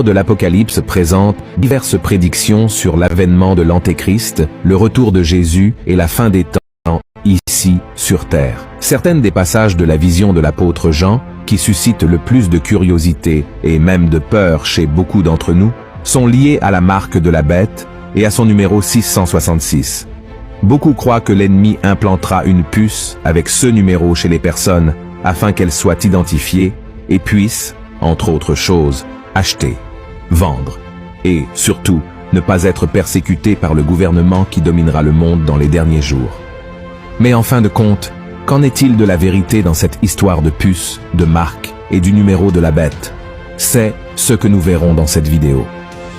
de l'Apocalypse présente diverses prédictions sur l'avènement de l'Antéchrist, le retour de Jésus et la fin des temps, ici, sur terre. Certaines des passages de la vision de l'apôtre Jean, qui suscitent le plus de curiosité et même de peur chez beaucoup d'entre nous, sont liées à la marque de la bête et à son numéro 666. Beaucoup croient que l'ennemi implantera une puce avec ce numéro chez les personnes afin qu'elles soient identifiées et puissent, entre autres choses, acheter, vendre et, surtout, ne pas être persécutées par le gouvernement qui dominera le monde dans les derniers jours. Mais en fin de compte, qu'en est-il de la vérité dans cette histoire de puce, de marque et du numéro de la bête? C'est ce que nous verrons dans cette vidéo.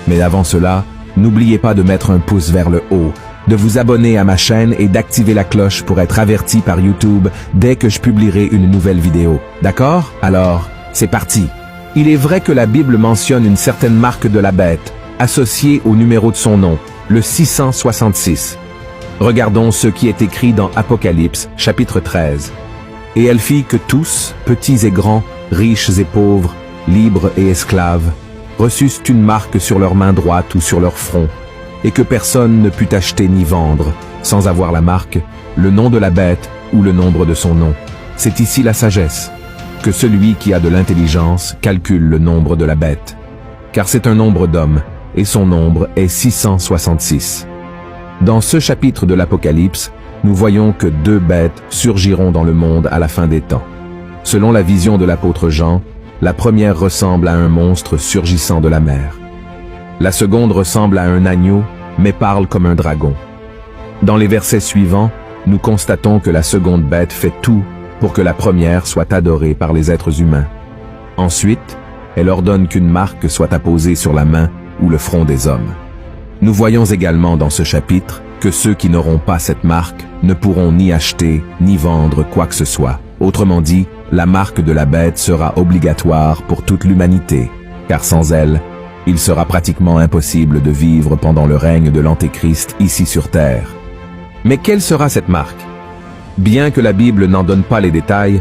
Mais avant cela, n'oubliez pas de mettre un pouce vers le haut, de vous abonner à ma chaîne et d'activer la cloche pour être averti par YouTube dès que je publierai une nouvelle vidéo. D'accord? Alors, c'est parti! Il est vrai que la Bible mentionne une certaine marque de la bête, associée au numéro de son nom, le 666. Regardons ce qui est écrit dans Apocalypse, chapitre 13. Et elle fit que tous, petits et grands, riches et pauvres, libres et esclaves, reçussent une marque sur leur main droite ou sur leur front, et que personne ne put acheter ni vendre, sans avoir la marque, le nom de la bête ou le nombre de son nom. C'est ici la sagesse, que celui qui a de l'intelligence calcule le nombre de la bête, car c'est un nombre d'hommes, et son nombre est 666. Dans ce chapitre de l'Apocalypse, nous voyons que 2 bêtes surgiront dans le monde à la fin des temps. Selon la vision de l'apôtre Jean, la première ressemble à un monstre surgissant de la mer. La seconde ressemble à un agneau, mais parle comme un dragon. Dans les versets suivants, nous constatons que la seconde bête fait tout pour que la première soit adorée par les êtres humains. Ensuite, elle ordonne qu'une marque soit apposée sur la main ou le front des hommes. Nous voyons également dans ce chapitre que ceux qui n'auront pas cette marque ne pourront ni acheter ni vendre quoi que ce soit. Autrement dit, la marque de la bête sera obligatoire pour toute l'humanité, car sans elle, il sera pratiquement impossible de vivre pendant le règne de l'Antéchrist ici sur terre. Mais quelle sera cette marque? Bien que la Bible n'en donne pas les détails,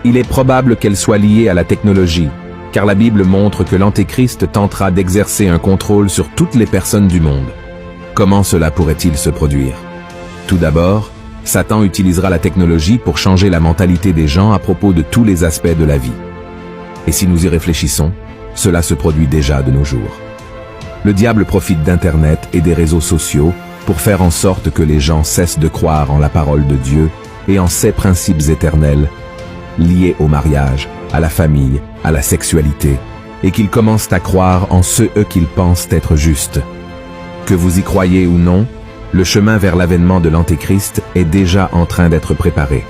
il est probable qu'elle soit liée à la technologie, car la Bible montre que l'Antéchrist tentera d'exercer un contrôle sur toutes les personnes du monde. Comment cela pourrait-il se produire? Tout d'abord, Satan utilisera la technologie pour changer la mentalité des gens à propos de tous les aspects de la vie. Et si nous y réfléchissons, cela se produit déjà de nos jours. Le diable profite d'Internet et des réseaux sociaux pour faire en sorte que les gens cessent de croire en la parole de Dieu et en ses principes éternels, liés au mariage, à la famille, à la sexualité, et qu'ils commencent à croire en ceux qu'ils pensent être justes. Que vous y croyez ou non, le chemin vers l'avènement de l'Antéchrist est déjà en train d'être préparé.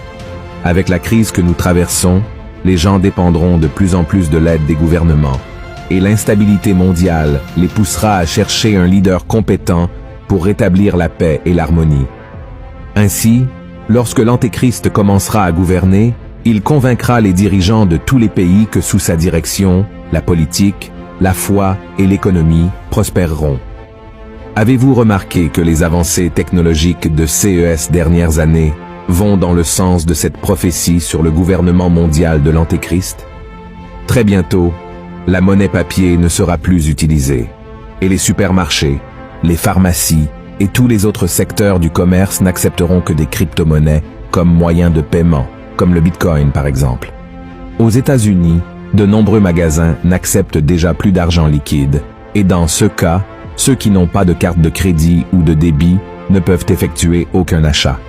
Avec la crise que nous traversons, les gens dépendront de plus en plus de l'aide des gouvernements, et l'instabilité mondiale les poussera à chercher un leader compétent pour rétablir la paix et l'harmonie. Ainsi, lorsque l'Antéchrist commencera à gouverner, il convaincra les dirigeants de tous les pays que sous sa direction, la politique, la foi et l'économie prospéreront. Avez-vous remarqué que les avancées technologiques de ces dernières années vont dans le sens de cette prophétie sur le gouvernement mondial de l'Antéchrist? Très bientôt, la monnaie papier ne sera plus utilisée, et les supermarchés, les pharmacies et tous les autres secteurs du commerce n'accepteront que des crypto-monnaies comme moyen de paiement, comme le Bitcoin par exemple. Aux États-Unis, de nombreux magasins n'acceptent déjà plus d'argent liquide, et dans ce cas, ceux qui n'ont pas de carte de crédit ou de débit ne peuvent effectuer aucun achat.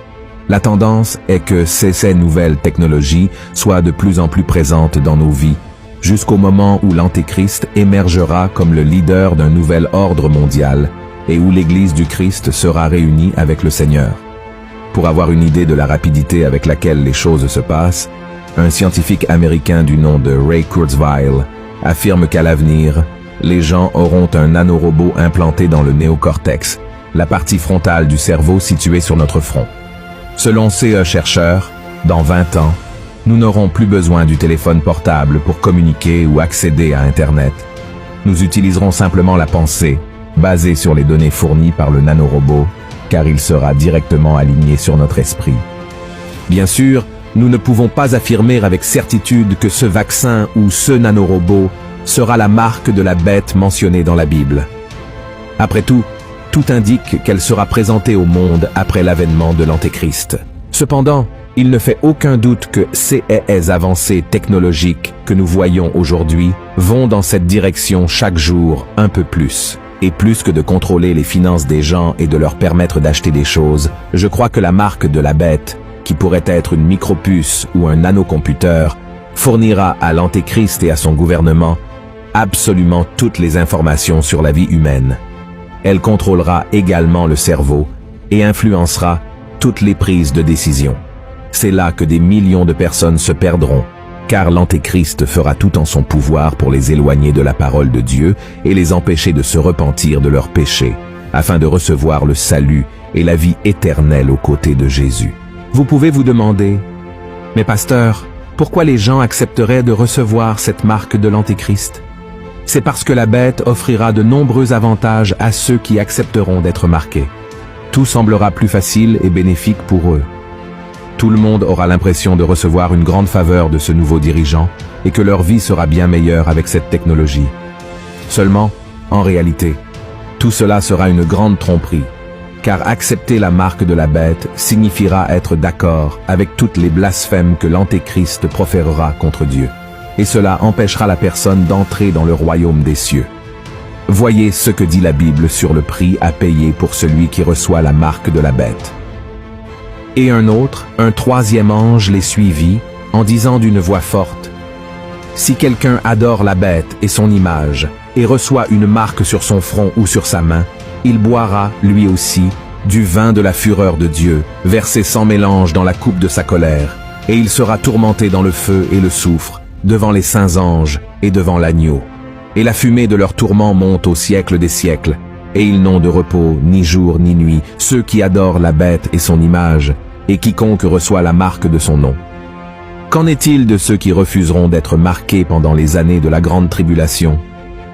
La tendance est que ces nouvelles technologies soient de plus en plus présentes dans nos vies, jusqu'au moment où l'Antéchrist émergera comme le leader d'un nouvel ordre mondial et où l'Église du Christ sera réunie avec le Seigneur. Pour avoir une idée de la rapidité avec laquelle les choses se passent, un scientifique américain du nom de Ray Kurzweil affirme qu'à l'avenir, les gens auront un nanorobot implanté dans le néocortex, la partie frontale du cerveau située sur notre front. Selon ces chercheurs, dans 20 ans, nous n'aurons plus besoin du téléphone portable pour communiquer ou accéder à Internet. Nous utiliserons simplement la pensée, basée sur les données fournies par le nanorobot, car il sera directement aligné sur notre esprit. Bien sûr, nous ne pouvons pas affirmer avec certitude que ce vaccin ou ce nanorobot sera la marque de la bête mentionnée dans la Bible. Après tout indique qu'elle sera présentée au monde après l'avènement de l'Antéchrist. Cependant, il ne fait aucun doute que ces avancées technologiques que nous voyons aujourd'hui vont dans cette direction chaque jour un peu plus. Et plus que de contrôler les finances des gens et de leur permettre d'acheter des choses, je crois que la marque de la bête, qui pourrait être une micropuce ou un nanocomputer, fournira à l'Antéchrist et à son gouvernement absolument toutes les informations sur la vie humaine. Elle contrôlera également le cerveau et influencera toutes les prises de décision. C'est là que des millions de personnes se perdront, car l'Antéchrist fera tout en son pouvoir pour les éloigner de la parole de Dieu et les empêcher de se repentir de leurs péchés, afin de recevoir le salut et la vie éternelle aux côtés de Jésus. Vous pouvez vous demander, « Mais pasteur, pourquoi les gens accepteraient de recevoir cette marque de l'Antéchrist ?» C'est parce que la bête offrira de nombreux avantages à ceux qui accepteront d'être marqués. Tout semblera plus facile et bénéfique pour eux. Tout le monde aura l'impression de recevoir une grande faveur de ce nouveau dirigeant et que leur vie sera bien meilleure avec cette technologie. Seulement, en réalité, tout cela sera une grande tromperie, car accepter la marque de la bête signifiera être d'accord avec toutes les blasphèmes que l'Antéchrist proférera contre Dieu. Et cela empêchera la personne d'entrer dans le royaume des cieux. Voyez ce que dit la Bible sur le prix à payer pour celui qui reçoit la marque de la bête. Et un troisième ange les suivit, en disant d'une voix forte, « Si quelqu'un adore la bête et son image, et reçoit une marque sur son front ou sur sa main, il boira, lui aussi, du vin de la fureur de Dieu, versé sans mélange dans la coupe de sa colère, et il sera tourmenté dans le feu et le soufre, devant les saints anges et devant l'agneau. Et la fumée de leur tourment monte au siècle des siècles, et ils n'ont de repos ni jour ni nuit, ceux qui adorent la bête et son image, et quiconque reçoit la marque de son nom. Qu'en est-il de ceux qui refuseront d'être marqués pendant les années de la grande tribulation?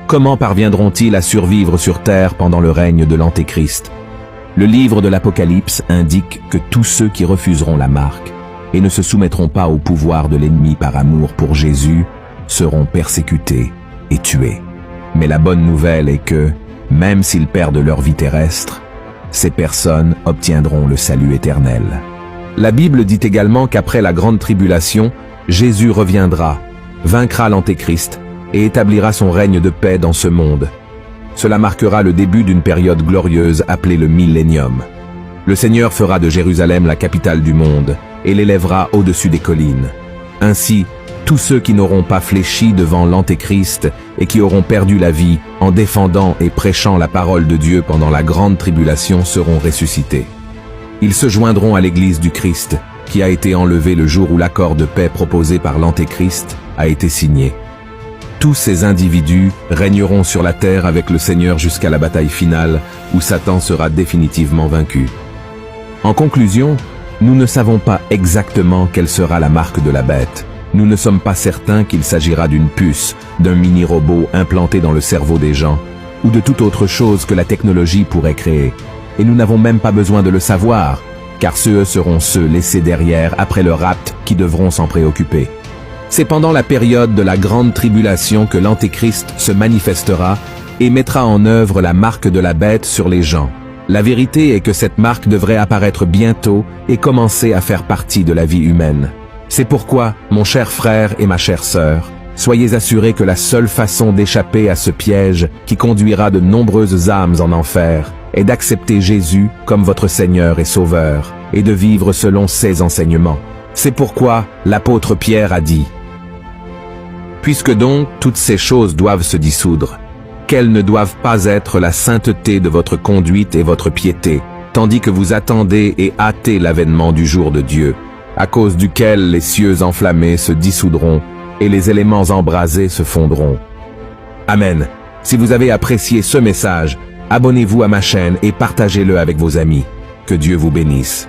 Comment parviendront-ils à survivre sur terre pendant le règne de l'Antéchrist? Le livre de l'Apocalypse indique que tous ceux qui refuseront la marque et ne se soumettront pas au pouvoir de l'ennemi par amour pour Jésus seront persécutés et tués. Mais la bonne nouvelle est que, même s'ils perdent leur vie terrestre, ces personnes obtiendront le salut éternel. La Bible dit également qu'après la grande tribulation, Jésus reviendra, vaincra l'Antéchrist et établira son règne de paix dans ce monde. Cela marquera le début d'une période glorieuse appelée le Millénium. Le Seigneur fera de Jérusalem la capitale du monde et l'élèvera au-dessus des collines. Ainsi, tous ceux qui n'auront pas fléchi devant l'Antéchrist et qui auront perdu la vie en défendant et prêchant la parole de Dieu pendant la grande tribulation seront ressuscités. Ils se joindront à l'Église du Christ, qui a été enlevée le jour où l'accord de paix proposé par l'Antéchrist a été signé. Tous ces individus régneront sur la terre avec le Seigneur jusqu'à la bataille finale, où Satan sera définitivement vaincu. En conclusion, nous ne savons pas exactement quelle sera la marque de la bête. Nous ne sommes pas certains qu'il s'agira d'une puce, d'un mini-robot implanté dans le cerveau des gens, ou de toute autre chose que la technologie pourrait créer. Et nous n'avons même pas besoin de le savoir, car ceux seront ceux laissés derrière après le rapt qui devront s'en préoccuper. C'est pendant la période de la grande tribulation que l'Antéchrist se manifestera et mettra en œuvre la marque de la bête sur les gens. La vérité est que cette marque devrait apparaître bientôt et commencer à faire partie de la vie humaine. C'est pourquoi, mon cher frère et ma chère sœur, soyez assurés que la seule façon d'échapper à ce piège qui conduira de nombreuses âmes en enfer est d'accepter Jésus comme votre Seigneur et Sauveur et de vivre selon ses enseignements. C'est pourquoi l'apôtre Pierre a dit « Puisque donc toutes ces choses doivent se dissoudre, qu'elles ne doivent pas être la sainteté de votre conduite et votre piété, tandis que vous attendez et hâtez l'avènement du jour de Dieu, à cause duquel les cieux enflammés se dissoudront et les éléments embrasés se fondront. » Amen. Si vous avez apprécié ce message, abonnez-vous à ma chaîne et partagez-le avec vos amis. Que Dieu vous bénisse.